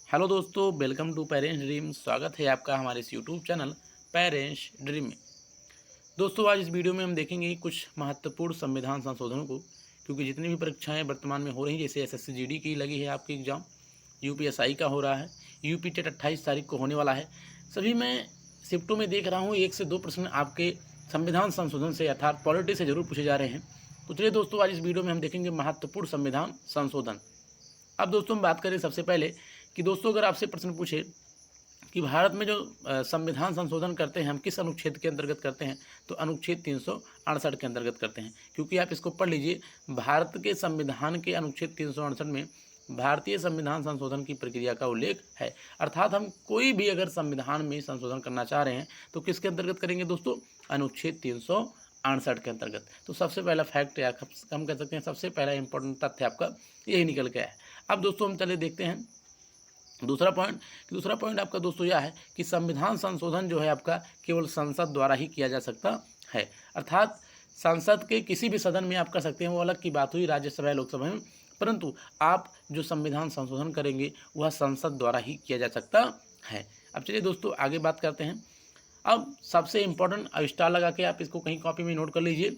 Hello दोस्तों, welcome to parents dream. स्वागत है आपका हमारे इस यूट्यूब चैनल पेरेंट्स ड्रीम में। दोस्तों, आज इस वीडियो में हम देखेंगे कुछ महत्वपूर्ण संविधान संशोधनों को, क्योंकि जितनी भी परीक्षाएं वर्तमान में हो रही हैं, जैसे एसएससी जीडी की लगी है आपकी एग्ज़ाम, यूपीएसआई का हो रहा है, यूपी टेट 28 तारीख को होने वाला है। सभी में शिफ्टों में देख रहा हूँ 1 से 2 प्रश्न आपके संविधान संशोधन से अर्थात पॉलिटी से जरूर पूछे जा रहे हैं। तो चलिए दोस्तों, आज इस वीडियो में हम देखेंगे महत्वपूर्ण संविधान संशोधन। अब दोस्तों हम बात करें सबसे पहले कि दोस्तों अगर आपसे प्रश्न पूछे कि भारत में जो संविधान संशोधन करते हैं हम किस अनुच्छेद के अंतर्गत करते हैं, तो अनुच्छेद 368 के अंतर्गत करते हैं। क्योंकि आप इसको पढ़ लीजिए, भारत के संविधान के अनुच्छेद 368 में भारतीय संविधान संशोधन की प्रक्रिया का उल्लेख है। अर्थात हम कोई भी अगर संविधान में संशोधन करना चाह रहे हैं तो किसके अंतर्गत करेंगे दोस्तों, अनुच्छेद 368 के अंतर्गत। तो सबसे पहला फैक्ट या हम कह सकते हैं सबसे पहला इंपॉर्टेंट तथ्य आपका यही निकल के है। अब दोस्तों हम चले देखते हैं दूसरा पॉइंट आपका दोस्तों यह है कि संविधान संशोधन जो है आपका केवल संसद द्वारा ही किया जा सकता है। अर्थात संसद के किसी भी सदन में आप कर सकते हैं, वो अलग की बात हुई राज्यसभा या लोकसभा में, परंतु आप जो संविधान संशोधन करेंगे वह संसद द्वारा ही किया जा सकता है। अब चलिए दोस्तों आगे बात करते हैं। अब सबसे इम्पोर्टेंट स्टार लगा के आप इसको कहीं कॉपी में नोट कर लीजिए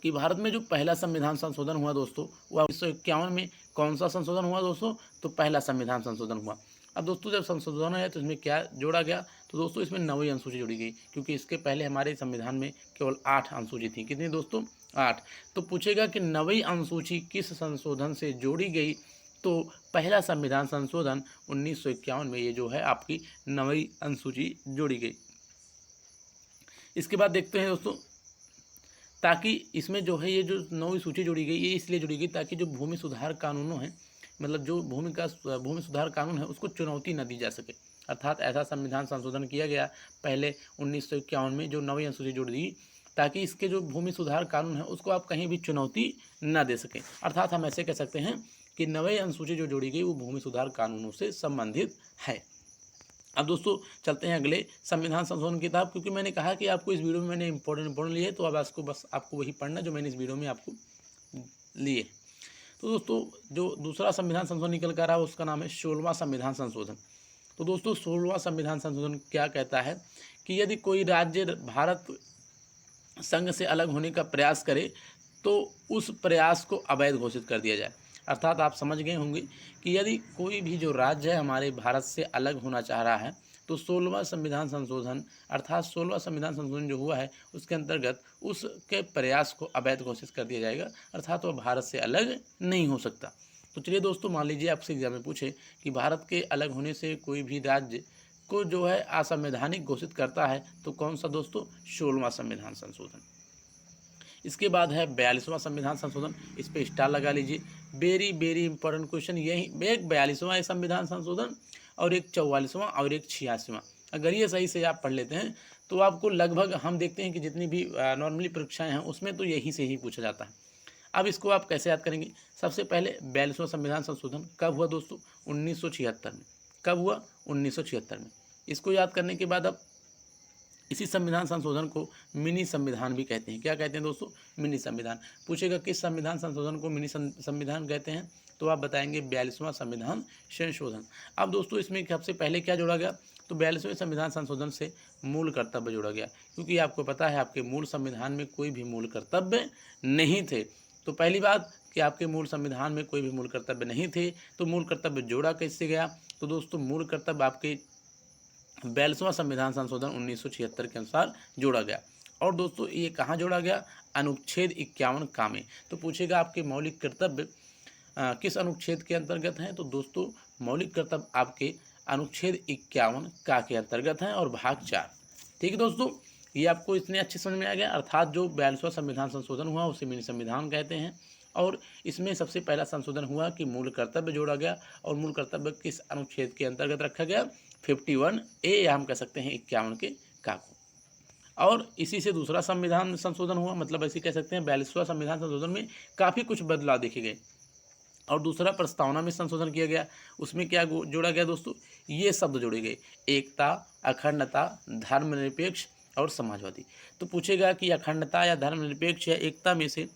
कि भारत में जो पहला संविधान संशोधन हुआ दोस्तों, वह 1951 में कौन सा संशोधन हुआ दोस्तों, तो पहला संविधान संशोधन हुआ। अब दोस्तों जब संशोधन है तो इसमें क्या जोड़ा गया, तो दोस्तों इसमें 9वीं अनुसूची जोड़ी गई, क्योंकि इसके पहले हमारे संविधान में केवल 8 अनुसूची थी। कितनी दोस्तों, 8। तो पूछेगा कि 9वीं अनुसूची किस संशोधन से जोड़ी गई, तो पहला संविधान संशोधन 1951 में ये जो है आपकी 9वीं अनुसूची जोड़ी गई। इसके बाद देखते हैं दोस्तों, ताकि इसमें जो है ये जो 9वीं सूची जोड़ी गई, ये इसलिए जोड़ी गई ताकि जो भूमि सुधार कानूनों हैं, मतलब जो भूमि सुधार कानून है उसको चुनौती न दी जा सके। अर्थात ऐसा संविधान संशोधन किया गया पहले 1951 में, जो 9वीं अनुसूची जोड़ दी, ताकि इसके जो भूमि सुधार कानून है उसको आप कहीं भी चुनौती न दे सकें। अर्थात हम ऐसे कह सकते हैं कि 9वीं अनुसूची जो जोड़ी गई वो भूमि सुधार कानूनों से संबंधित है। अब दोस्तों चलते हैं अगले संविधान संशोधन किताब, क्योंकि मैंने कहा कि आपको इस वीडियो में मैंने इंपॉर्टेंट लिए, तो अब आपको वही पढ़ना जो मैंने इस वीडियो में आपको लिए। तो दोस्तों जो दूसरा संविधान संशोधन निकल कर रहा है उसका नाम है 16वां संविधान संशोधन। तो दोस्तों 16वां संविधान संशोधन क्या कहता है कि यदि कोई राज्य भारत संघ से अलग होने का प्रयास करे तो उस प्रयास को अवैध घोषित कर दिया जाए। अर्थात आप समझ गए होंगे कि यदि कोई भी जो राज्य है हमारे भारत से अलग होना चाह रहा है तो 16वां संविधान संशोधन अर्थात 16वां संविधान संशोधन जो हुआ है उसके अंतर्गत उसके प्रयास को अवैध घोषित कर दिया जाएगा, अर्थात वह भारत से अलग नहीं हो सकता। तो चलिए दोस्तों, मान लीजिए आपसे एग्जाम में पूछे कि भारत के अलग होने से कोई भी राज्य को जो है असंवैधानिक घोषित करता है, तो कौन सा दोस्तों, 16वां संविधान संशोधन। इसके बाद है 42वां संविधान संशोधन, इस पर स्टार लगा लीजिए। वेरी वेरी इंपॉर्टेंट क्वेश्चन, यही एक 42वां संविधान संशोधन और एक 44वां और एक 86वां। अगर ये सही से आप पढ़ लेते हैं तो आपको लगभग हम देखते हैं कि जितनी भी नॉर्मली परीक्षाएं हैं उसमें तो यही से ही पूछा जाता है। अब इसको आप कैसे याद करेंगे, सबसे पहले 42वां संविधान संशोधन कब हुआ दोस्तों, 1976 में। कब हुआ, 1976 में। इसको याद करने के बाद अब इसी संविधान संशोधन को मिनी संविधान भी कहते हैं। क्या कहते हैं दोस्तों, मिनी संविधान। पूछेगा किस संविधान संशोधन को मिनी संविधान कहते हैं, तो आप बताएंगे 42वां संविधान संशोधन। अब दोस्तों इसमें सबसे पहले क्या जोड़ा गया, तो 42वें संविधान संशोधन से मूल कर्तव्य जोड़ा गया, क्योंकि आपको पता है आपके मूल संविधान में कोई भी मूल कर्तव्य नहीं थे। तो पहली बात कि आपके मूल संविधान में कोई भी मूल कर्तव्य नहीं थे, तो मूल कर्तव्य जोड़ा कैसे गया, तो दोस्तों मूल कर्तव्य आपके 42वां संविधान संशोधन 1976 के अनुसार जोड़ा गया। और दोस्तों ये कहाँ जोड़ा गया, अनुच्छेद 51 का में। तो पूछेगा आपके मौलिक कर्तव्य किस अनुच्छेद के अंतर्गत हैं, तो दोस्तों मौलिक कर्तव्य आपके अनुच्छेद 51 का के अंतर्गत हैं और भाग 4। ठीक है दोस्तों, ये आपको इतने अच्छे समझ में आ गया। अर्थात जो 42वां संविधान संशोधन हुआ उसे मिनी संविधान कहते हैं, और इसमें सबसे पहला संशोधन हुआ कि मूल कर्तव्य जोड़ा गया, और मूल कर्तव्य किस अनुच्छेद के अंतर्गत रखा गया, 51A, या हम कह सकते हैं 51 के का को। और इसी से दूसरा संविधान संशोधन हुआ, मतलब ऐसे कह सकते हैं 42वां संविधान संशोधन में काफ़ी कुछ बदलाव देखे गए। और दूसरा प्रस्तावना में संशोधन किया गया, उसमें क्या जोड़ा गया दोस्तों, ये शब्द जोड़े गए, एकता, अखंडता, धर्मनिरपेक्ष और समाजवादी। तो पूछेगा कि अखंडता या धर्मनिरपेक्ष या एकता में से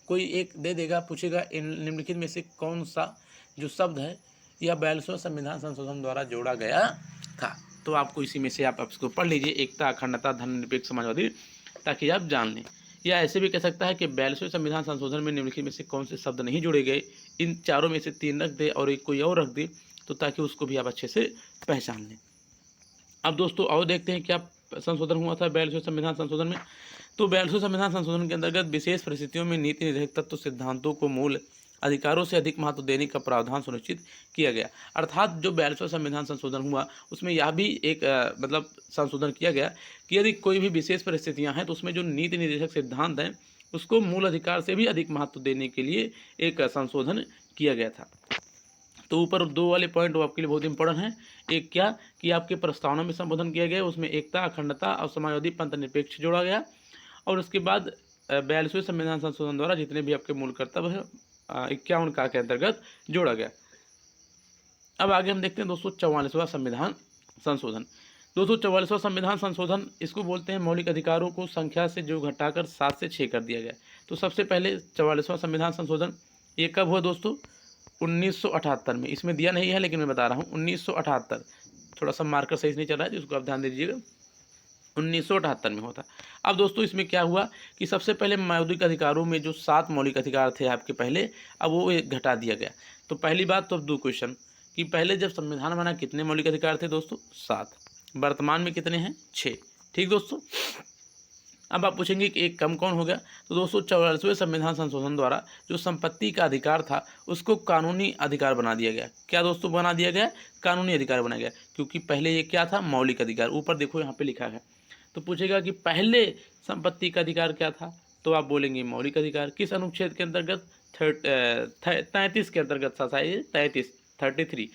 कोई एक दे देगा। पूछेगा इन निम्नलिखित में से कौन सा जो शब्द है यह 42वें संविधान संशोधन द्वारा जोड़ा गया था। तो आपको इसी में से आप इसको पढ़ लीजिए, एकता, अखंडता, धर्मनिरपेक्ष, समाजवादी, ताकि आप जान लें। या ऐसे भी कह सकता है कि 42वें संविधान संशोधन में निम्नलिखित में से कौन से शब्द नहीं जोड़े गए, इन चारों में से 3 रख दे और एक कोई और रख दे, तो ताकि उसको भी आप अच्छे से पहचान लें। अब दोस्तों और देखते हैं क्या संशोधन हुआ था 42वें संविधान संशोधन में। तो 42वें संविधान संशोधन के अंतर्गत विशेष परिस्थितियों में नीति निर्धारक तत्व सिद्धांतों को मूल अधिकारों से अधिक महत्व देने का प्रावधान सुनिश्चित किया गया। अर्थात जो 42वां संविधान संशोधन हुआ उसमें यह भी एक मतलब संशोधन किया गया कि यदि कोई भी विशेष परिस्थितियां हैं तो उसमें जो नीति निर्देशक सिद्धांत हैं उसको मूल अधिकार से भी अधिक महत्व देने के लिए एक संशोधन किया गया था। तो ऊपर 2 वाले पॉइंट वो आपके लिए बहुत इंपॉर्टेंट है। एक क्या कि आपके प्रस्तावना में संबोधन किया गया, उसमें एकता, अखंडता और समाजवादी पंथ निरपेक्ष जोड़ा गया। और उसके बाद 42वें संविधान संशोधन द्वारा जितने भी आपके मूल कर्तव्य है 51 का के अंतर्गत जोड़ा गया। अब आगे हम देखते हैं दोस्तों 44वां संविधान संशोधन। दोस्तों 44वां संविधान संशोधन इसको बोलते हैं मौलिक अधिकारों को संख्या से जो घटाकर 7 से 6 कर दिया गया। तो सबसे पहले 44वां संविधान संशोधन ये कब हुआ दोस्तों? 1978 में। इसमें दिया नहीं है लेकिन मैं बता रहा हूँ 1978, थोड़ा सा मार्कर सही नहीं चल रहा है जिसको आप ध्यान दे दीजिएगा, 1978 में होता। अब दोस्तों इसमें क्या हुआ कि सबसे पहले मौलिक अधिकारों में जो 7 मौलिक अधिकार थे आपके पहले, अब वो घटा दिया गया। तो पहली बात तो अब 2 क्वेश्चन कि पहले जब संविधान बना कितने मौलिक अधिकार थे दोस्तों? 7। वर्तमान में कितने हैं? 6। ठीक दोस्तों। अब आप पूछेंगे कि एक कम कौन हो गया? तो दोस्तों 44वें संविधान संशोधन द्वारा जो संपत्ति का अधिकार था उसको कानूनी अधिकार बना दिया गया। क्या दोस्तों बना दिया गया? कानूनी अधिकार बनाया गया, क्योंकि पहले ये क्या था? मौलिक अधिकार। ऊपर देखो यहाँ पे लिखा है। तो पूछेगा कि पहले संपत्ति का अधिकार क्या था, तो आप बोलेंगे मौलिक अधिकार। किस अनुच्छेद के अंतर्गत? 33 के अंतर्गत था, 33।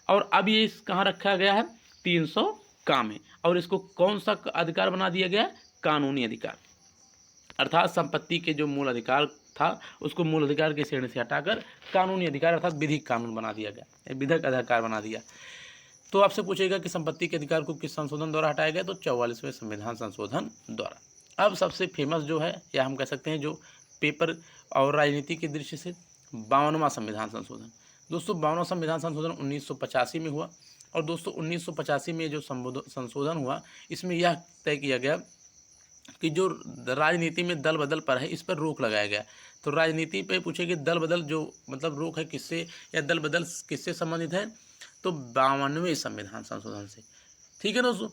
और अब ये कहाँ रखा गया है? 300 का में। और इसको कौन सा अधिकार बना दिया गया? कानूनी अधिकार। अर्थात संपत्ति के जो मूल अधिकार था उसको मूल अधिकार की श्रेणी से हटाकर कानूनी अधिकार अर्थात विधिक कानून बना दिया गया, विधिक अधिकार बना दिया। तो आपसे पूछेगा कि संपत्ति के अधिकार को किस संशोधन द्वारा हटाया गया? तो 44वें संविधान संशोधन द्वारा। अब सबसे फेमस जो है या हम कह सकते हैं जो पेपर और राजनीति के दृश्य से 52वां संविधान संशोधन। दोस्तों 52वां संविधान संशोधन 1985 में हुआ। और दोस्तों 1985 में जो संशोधन हुआ इसमें यह तय किया गया कि जो राजनीति में दल बदल पर है इस पर रोक लगाया गया। तो राजनीति पे पूछे कि दल बदल जो मतलब रोक है किससे या दल बदल किससे संबंधित है? तो 52वें संविधान संशोधन से। ठीक है दोस्तों।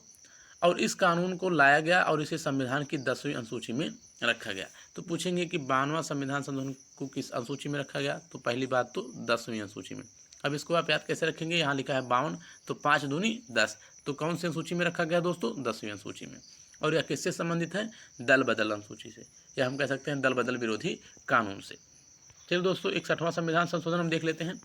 और इस कानून को लाया गया और इसे संविधान की 10वीं अनुसूची में रखा गया। तो पूछेंगे कि 52वां संविधान संशोधन को किस अनुसूची में रखा गया? तो पहली बात तो 10वीं अनुसूची में। अब इसको आप याद कैसे रखेंगे? यहाँ लिखा है 52, तो 5 दूनी 10। तो कौन सी अनुसूची में रखा गया दोस्तों? 10वीं अनुसूची में। और यह किससे संबंधित है? दल बदल अनुसूची से, या हम कह सकते हैं दल बदल विरोधी कानून से। चलिए दोस्तों 61वां संविधान संशोधन हम देख लेते हैं।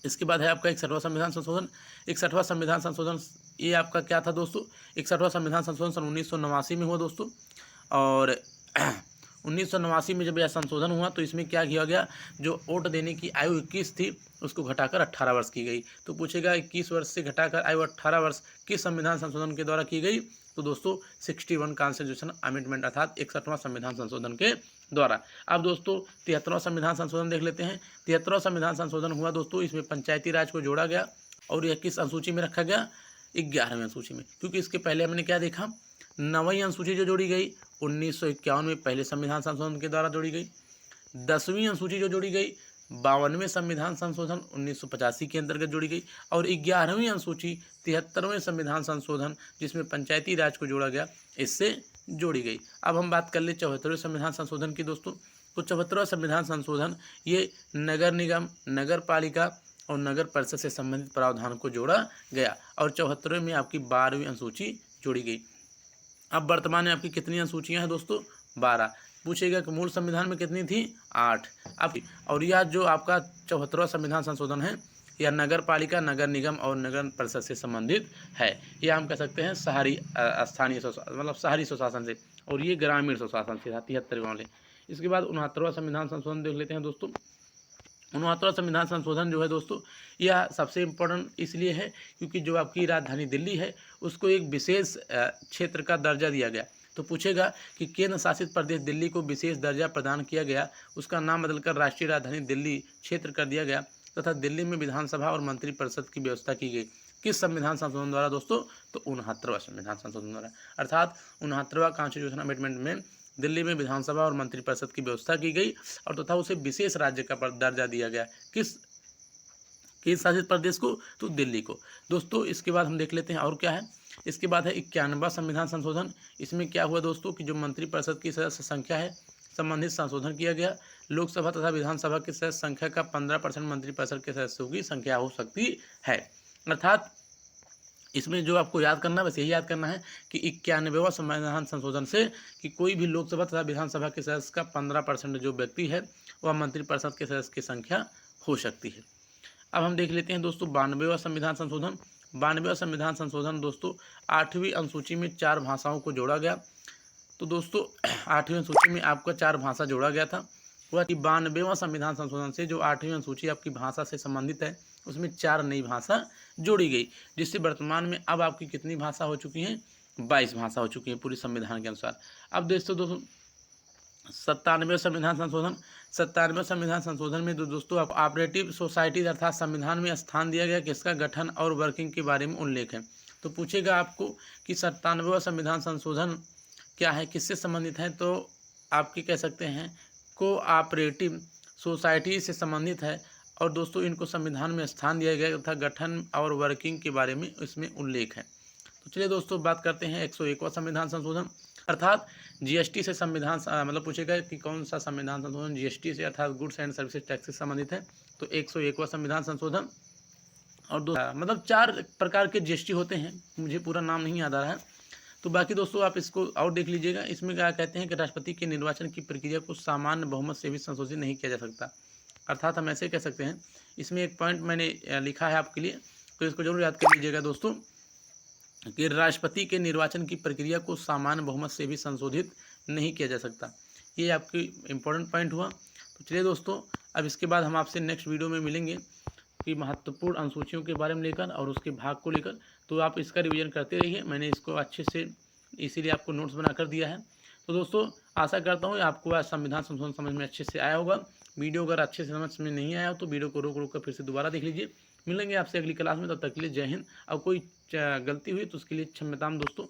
इसके बाद है आपका 61वां संविधान संशोधन। 61वां संविधान संशोधन ये आपका क्या था दोस्तों? 61वां संविधान संशोधन सन 1989 में हुआ दोस्तों। और 1989 में जब यह संशोधन हुआ तो इसमें क्या किया गया? जो वोट देने की आयु 21 थी उसको घटाकर 18 वर्ष की गई। तो पूछेगा 21 वर्ष से घटाकर आयु 18 वर्ष किस संविधान संशोधन के द्वारा की गई? तो दोस्तों 61 कॉन्स्टिट्यूशन अमेंडमेंट अर्थात 61वां संविधान संशोधन के द्वारा। अब दोस्तों 73वां संविधान संशोधन देख लेते हैं। 73वां संविधान संशोधन हुआ दोस्तों, इसमें पंचायती राज को जोड़ा गया और यह किस अनुसूची में रखा गया? 11वीं अनुसूची में। क्योंकि इसके पहले हमने क्या देखा? 9वीं अनुसूची जो जोड़ी गई 1951 में पहले संविधान संशोधन के द्वारा जोड़ी गई। 10वीं अनुसूची जो जोड़ी गई 52वें संविधान संशोधन 1985 के अंतर्गत जोड़ी गई। और 11वीं अनुसूची 73वें संविधान संशोधन जिसमें पंचायती राज को जोड़ा गया इससे जोड़ी गई। अब हम बात कर ले 74वें संविधान संशोधन की दोस्तों। तो 74वां संविधान संशोधन ये नगर निगम, नगर पालिका और नगर परिषद से संबंधित प्रावधान को जोड़ा गया। और 74वें में आपकी 12वीं अनुसूची जोड़ी गई। अब वर्तमान में आपकी कितनी अनुसूचियाँ हैं दोस्तों? 12। पूछेगा कि मूल संविधान में कितनी थी? 8। अब और यह जो आपका 74वां संविधान संशोधन है यह नगर पालिका, नगर निगम और नगर परिषद से संबंधित है। यह हम कह सकते हैं शहरी स्थानीय मतलब शहरी स्वशासन से, और ये ग्रामीण स्वशासन से था 73वें वाले। इसके बाद 69वां संविधान संशोधन देख लेते हैं दोस्तों। 69वां संविधान संशोधन जो है दोस्तों यह सबसे इम्पोर्टेंट इसलिए है क्योंकि जो आपकी राजधानी दिल्ली है उसको एक विशेष क्षेत्र का दर्जा दिया गया। तो पूछेगा कि केंद्र शासित प्रदेश दिल्ली को विशेष दर्जा प्रदान किया गया, उसका नाम बदलकर राष्ट्रीय राजधानी दिल्ली क्षेत्र कर दिया गया। तथा दिल्ली में विधानसभा और मंत्रिपरिषद की व्यवस्था की गई। किस संविधान संशोधन द्वारा दोस्तों? तो 69वां संविधान संशोधन द्वारा। अर्थात 69वां कॉन्स्टिट्यूशन अमेंडमेंट में दिल्ली में विधानसभा और मंत्रिपरिषद की व्यवस्था की गई और तथा उसे विशेष राज्य का दर्जा दिया गया। किस शासित प्रदेश को? तो दिल्ली को। दोस्तों इसके बाद हम देख लेते हैं और क्या है। इसके बाद है 91वां संविधान संशोधन। इसमें क्या हुआ दोस्तों कि जो मंत्रिपरिषद की सदस्य संख्या है संबंधित संशोधन किया गया। लोकसभा तथा विधानसभा की सदस्य संख्या का 15% मंत्रिपरिषद के सदस्यों की संख्या हो सकती है। अर्थात इसमें जो आपको याद करना है बस यही याद करना है कि 91वां संविधान संशोधन से कि कोई भी लोकसभा तथा विधानसभा के सदस्य का 15% जो व्यक्ति है वह मंत्रिपरिषद के सदस्य की संख्या हो सकती है। अब हम देख लेते हैं दोस्तों 92वां संविधान संशोधन। 92वां संविधान संशोधन दोस्तों 8वीं अनुसूची में 4 भाषाओं को जोड़ा गया। तो दोस्तों 8वीं अनुसूची में आपका 4 भाषा जोड़ा गया था। वह 92वां संविधान संशोधन से जो 8वीं अनुसूची आपकी भाषा से संबंधित है उसमें 4 नई भाषा जोड़ी गई, जिससे वर्तमान में अब आपकी कितनी भाषा हो चुकी हैं? 22 भाषा हो चुकी हैं पूरी संविधान के अनुसार। अब दोस्तों 97वें संविधान संशोधन। 97वें संविधान संशोधन में दोस्तों ऑपरेटिव सोसाइटीज अर्थात संविधान में स्थान दिया गया किसका गठन और वर्किंग के बारे में उल्लेख है। तो पूछेगा आपको कि 97वां संविधान संशोधन क्या है, किससे संबंधित है? तो आपके कह सकते हैं कोऑपरेटिव सोसाइटी से संबंधित है और दोस्तों इनको संविधान में स्थान दिया गया तथा गठन और वर्किंग के बारे में इसमें उल्लेख है। तो चलिए दोस्तों बात करते हैं 101वां संविधान संशोधन। अर्थात जीएसटी से संविधान मतलब पूछेगा कि कौन सा संविधान संशोधन जीएसटी से अर्थात गुड्स एंड सर्विसेज टैक्स से संबंधित है। तो 101वां संविधान संशोधन और मतलब 4 प्रकार के जीएसटी होते हैं, मुझे पूरा नाम नहीं याद आ रहा है। तो बाकी दोस्तों आप इसको और देख लीजिएगा। इसमें क्या कहते हैं कि राष्ट्रपति के निर्वाचन की प्रक्रिया को सामान्य बहुमत से भी संशोधित नहीं किया जा सकता। अर्थात हम ऐसे कह सकते हैं, इसमें एक पॉइंट मैंने लिखा है आपके लिए, तो इसको जरूर याद कर लीजिएगा दोस्तों कि राष्ट्रपति के निर्वाचन की प्रक्रिया को सामान्य बहुमत से भी संशोधित नहीं किया जा सकता। ये आपकी इम्पोर्टेंट पॉइंट हुआ। तो चलिए दोस्तों अब इसके बाद हम आपसे नेक्स्ट वीडियो में मिलेंगे कि महत्वपूर्ण अनुसूचियों के बारे में लेकर और उसके भाग को लेकर। तो आप इसका रिवीजन करते रहिए, मैंने इसको अच्छे से इसीलिए आपको नोट्स बना कर दिया है। तो दोस्तों आशा करता हूँ आपको आज संविधान संशोधन समझ में अच्छे से आया होगा। वीडियो अगर अच्छे से समझ में नहीं आया तो वीडियो को रोक कर फिर से दोबारा देख लीजिए। मिलेंगे आपसे अगली क्लास में, तब तक के लिए जय हिंद। और कोई गलती हुई तो उसके लिए क्षम्यताम दोस्तों।